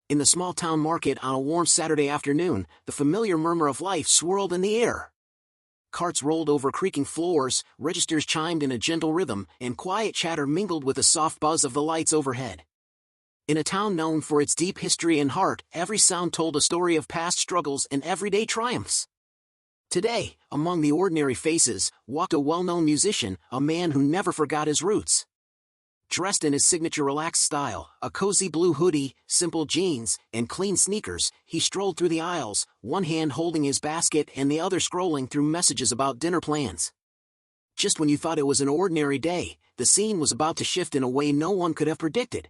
In the small-town market on a warm Saturday afternoon, the familiar murmur of life swirled in the air. Carts rolled over creaking floors, registers chimed in a gentle rhythm, and quiet chatter mingled with the soft buzz of the lights overhead. In a town known for its deep history and heart, every sound told a story of past struggles and everyday triumphs. Today, among the ordinary faces, walked a well-known musician, a man who never forgot his roots. Dressed in his signature relaxed style, a cozy blue hoodie, simple jeans, and clean sneakers, he strolled through the aisles, one hand holding his basket and the other scrolling through messages about dinner plans. Just when you thought it was an ordinary day, the scene was about to shift in a way no one could have predicted.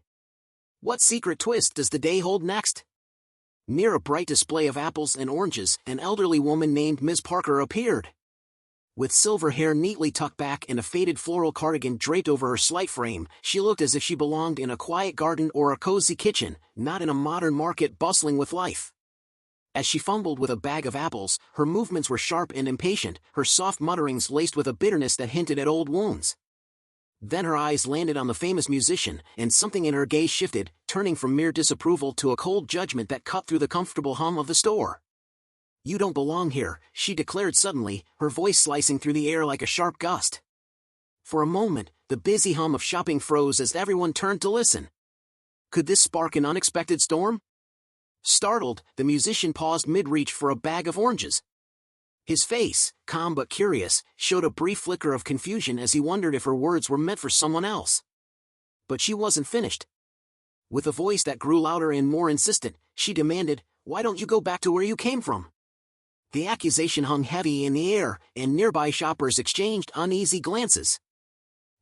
What secret twist does the day hold next? Near a bright display of apples and oranges, an elderly woman named Ms. Parker appeared. With silver hair neatly tucked back and a faded floral cardigan draped over her slight frame, she looked as if she belonged in a quiet garden or a cozy kitchen, not in a modern market bustling with life. As she fumbled with a bag of apples, her movements were sharp and impatient, her soft mutterings laced with a bitterness that hinted at old wounds. Then her eyes landed on the famous musician, and something in her gaze shifted, turning from mere disapproval to a cold judgment that cut through the comfortable hum of the store. "You don't belong here," she declared suddenly, her voice slicing through the air like a sharp gust. For a moment, the busy hum of shopping froze as everyone turned to listen. Could this spark an unexpected storm? Startled, the musician paused mid-reach for a bag of oranges. His face, calm but curious, showed a brief flicker of confusion as he wondered if her words were meant for someone else. But she wasn't finished. With a voice that grew louder and more insistent, she demanded, "Why don't you go back to where you came from?" The accusation hung heavy in the air, and nearby shoppers exchanged uneasy glances.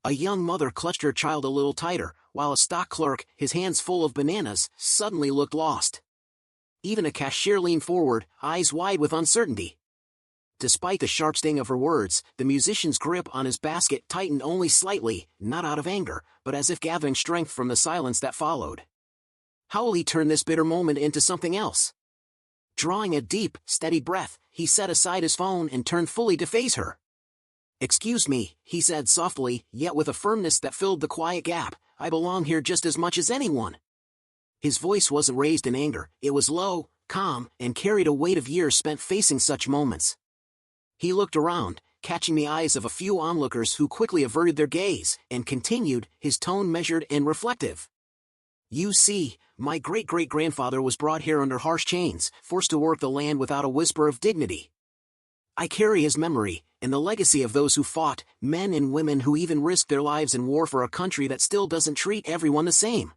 A young mother clutched her child a little tighter, while a stock clerk, his hands full of bananas, suddenly looked lost. Even a cashier leaned forward, eyes wide with uncertainty. Despite the sharp sting of her words, the musician's grip on his basket tightened only slightly, not out of anger, but as if gathering strength from the silence that followed. How will he turn this bitter moment into something else? Drawing a deep, steady breath, he set aside his phone and turned fully to face her. "Excuse me," he said softly, yet with a firmness that filled the quiet gap, "I belong here just as much as anyone." His voice wasn't raised in anger, it was low, calm, and carried a weight of years spent facing such moments. He looked around, catching the eyes of a few onlookers who quickly averted their gaze, and continued, his tone measured and reflective. "You see, my great-great-grandfather was brought here under harsh chains, forced to work the land without a whisper of dignity. I carry his memory, and the legacy of those who fought, men and women who even risked their lives in war for a country that still doesn't treat everyone the same."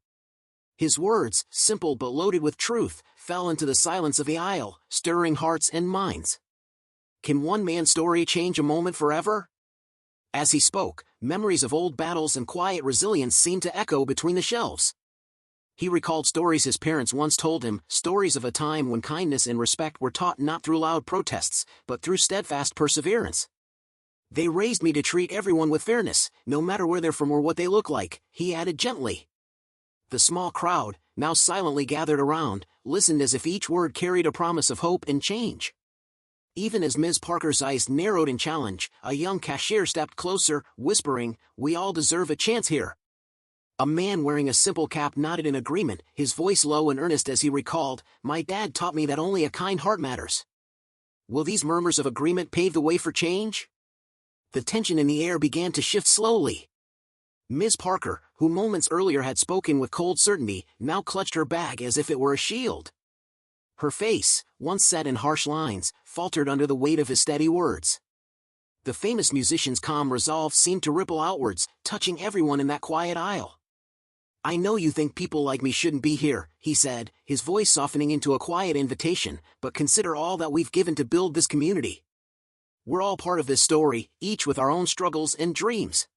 His words, simple but loaded with truth, fell into the silence of the aisle, stirring hearts and minds. Can one man's story change a moment forever? As he spoke, memories of old battles and quiet resilience seemed to echo between the shelves. He recalled stories his parents once told him, stories of a time when kindness and respect were taught not through loud protests, but through steadfast perseverance. "They raised me to treat everyone with fairness, no matter where they're from or what they look like," he added gently. The small crowd, now silently gathered around, listened as if each word carried a promise of hope and change. Even as Ms. Parker's eyes narrowed in challenge, a young cashier stepped closer, whispering, "We all deserve a chance here." A man wearing a simple cap nodded in agreement, his voice low and earnest as he recalled, "My dad taught me that only a kind heart matters." Will these murmurs of agreement pave the way for change? The tension in the air began to shift slowly. Ms. Parker, who moments earlier had spoken with cold certainty, now clutched her bag as if it were a shield. Her face, once set in harsh lines, faltered under the weight of his steady words. The famous musician's calm resolve seemed to ripple outwards, touching everyone in that quiet aisle. "I know you think people like me shouldn't be here," he said, his voice softening into a quiet invitation, "but consider all that we've given to build this community. We're all part of this story, each with our own struggles and dreams."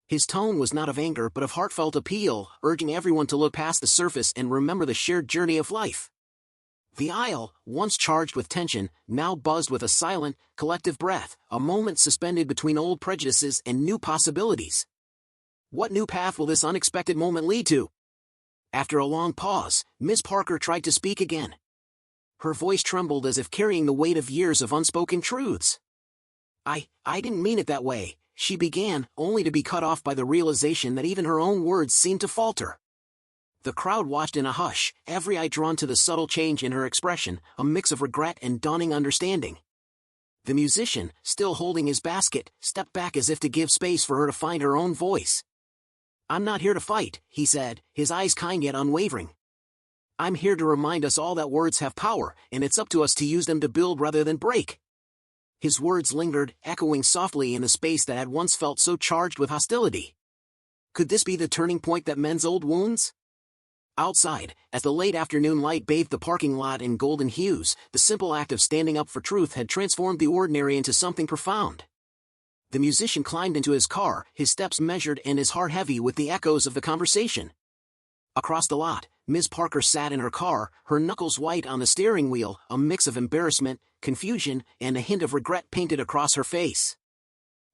His tone was not of anger but of heartfelt appeal, urging everyone to look past the surface and remember the shared journey of life. The aisle, once charged with tension, now buzzed with a silent, collective breath, a moment suspended between old prejudices and new possibilities. What new path will this unexpected moment lead to? After a long pause, Ms. Parker tried to speak again. Her voice trembled as if carrying the weight of years of unspoken truths. I didn't mean it that way," she began, only to be cut off by the realization that even her own words seemed to falter. The crowd watched in a hush, every eye drawn to the subtle change in her expression, a mix of regret and dawning understanding. The musician, still holding his basket, stepped back as if to give space for her to find her own voice. "I'm not here to fight," he said, his eyes kind yet unwavering. "I'm here to remind us all that words have power, and it's up to us to use them to build rather than break." His words lingered, echoing softly in a space that had once felt so charged with hostility. Could this be the turning point that mends old wounds? Outside, as the late afternoon light bathed the parking lot in golden hues, the simple act of standing up for truth had transformed the ordinary into something profound. The musician climbed into his car, his steps measured and his heart heavy with the echoes of the conversation. Across the lot, Ms. Parker sat in her car, her knuckles white on the steering wheel, a mix of embarrassment, confusion, and a hint of regret painted across her face.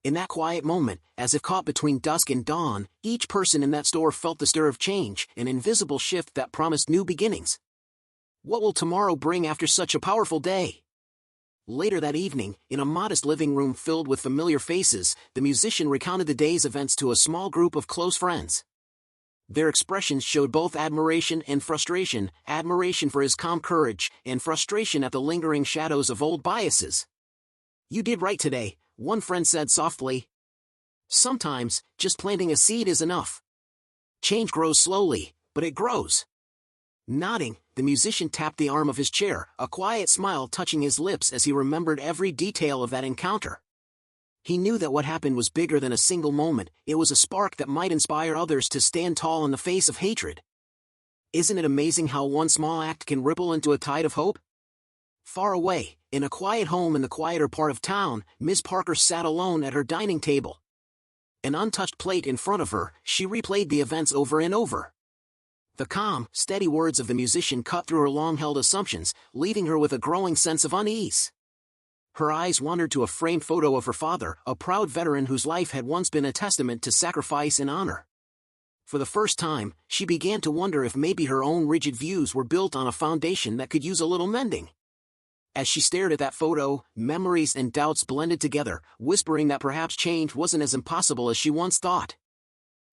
In that quiet moment, as if caught between dusk and dawn, each person in that store felt the stir of change, an invisible shift that promised new beginnings. What will tomorrow bring after such a powerful day? Later that evening, in a modest living room filled with familiar faces, the musician recounted the day's events to a small group of close friends. Their expressions showed both admiration and frustration, admiration for his calm courage, and frustration at the lingering shadows of old biases. "You did right today," one friend said softly. "Sometimes, just planting a seed is enough. Change grows slowly, but it grows." Nodding, the musician tapped the arm of his chair, a quiet smile touching his lips as he remembered every detail of that encounter. He knew that what happened was bigger than a single moment, it was a spark that might inspire others to stand tall in the face of hatred. Isn't it amazing how one small act can ripple into a tide of hope? Far away, in a quiet home in the quieter part of town, Ms. Parker sat alone at her dining table. An untouched plate in front of her, she replayed the events over and over. The calm, steady words of the musician cut through her long-held assumptions, leaving her with a growing sense of unease. Her eyes wandered to a framed photo of her father, a proud veteran whose life had once been a testament to sacrifice and honor. For the first time, she began to wonder if maybe her own rigid views were built on a foundation that could use a little mending. As she stared at that photo, memories and doubts blended together, whispering that perhaps change wasn't as impossible as she once thought.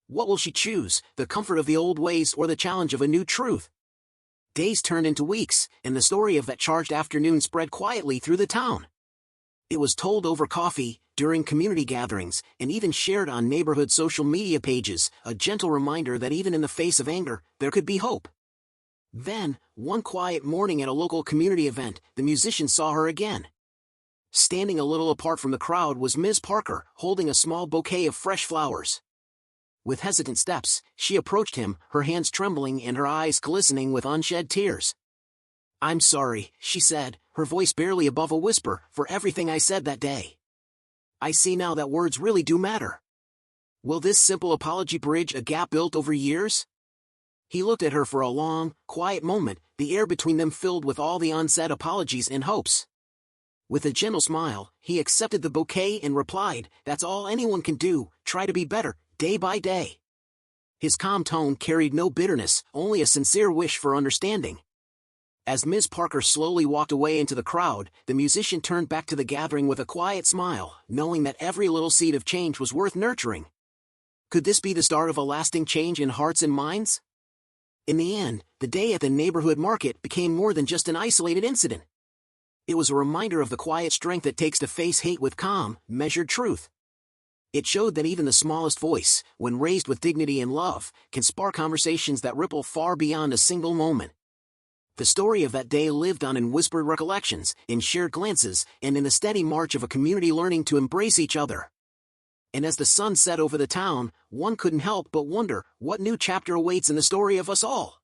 What will she choose, the comfort of the old ways or the challenge of a new truth? Days turned into weeks, and the story of that charged afternoon spread quietly through the town. It was told over coffee, during community gatherings, and even shared on neighborhood social media pages, a gentle reminder that even in the face of anger, there could be hope. Then, one quiet morning at a local community event, the musician saw her again. Standing a little apart from the crowd was Ms. Parker, holding a small bouquet of fresh flowers. With hesitant steps, she approached him, her hands trembling and her eyes glistening with unshed tears. "I'm sorry," she said, her voice barely above a whisper, "for everything I said that day. I see now that words really do matter. Will this simple apology bridge a gap built over years?" He looked at her for a long, quiet moment, the air between them filled with all the unsaid apologies and hopes. With a gentle smile, he accepted the bouquet and replied, "That's all anyone can do, try to be better, day by day." His calm tone carried no bitterness, only a sincere wish for understanding. As Ms. Parker slowly walked away into the crowd, the musician turned back to the gathering with a quiet smile, knowing that every little seed of change was worth nurturing. Could this be the start of a lasting change in hearts and minds? In the end, the day at the neighborhood market became more than just an isolated incident. It was a reminder of the quiet strength it takes to face hate with calm, measured truth. It showed that even the smallest voice, when raised with dignity and love, can spark conversations that ripple far beyond a single moment. The story of that day lived on in whispered recollections, in shared glances, and in the steady march of a community learning to embrace each other. And as the sun set over the town, one couldn't help but wonder what new chapter awaits in the story of us all.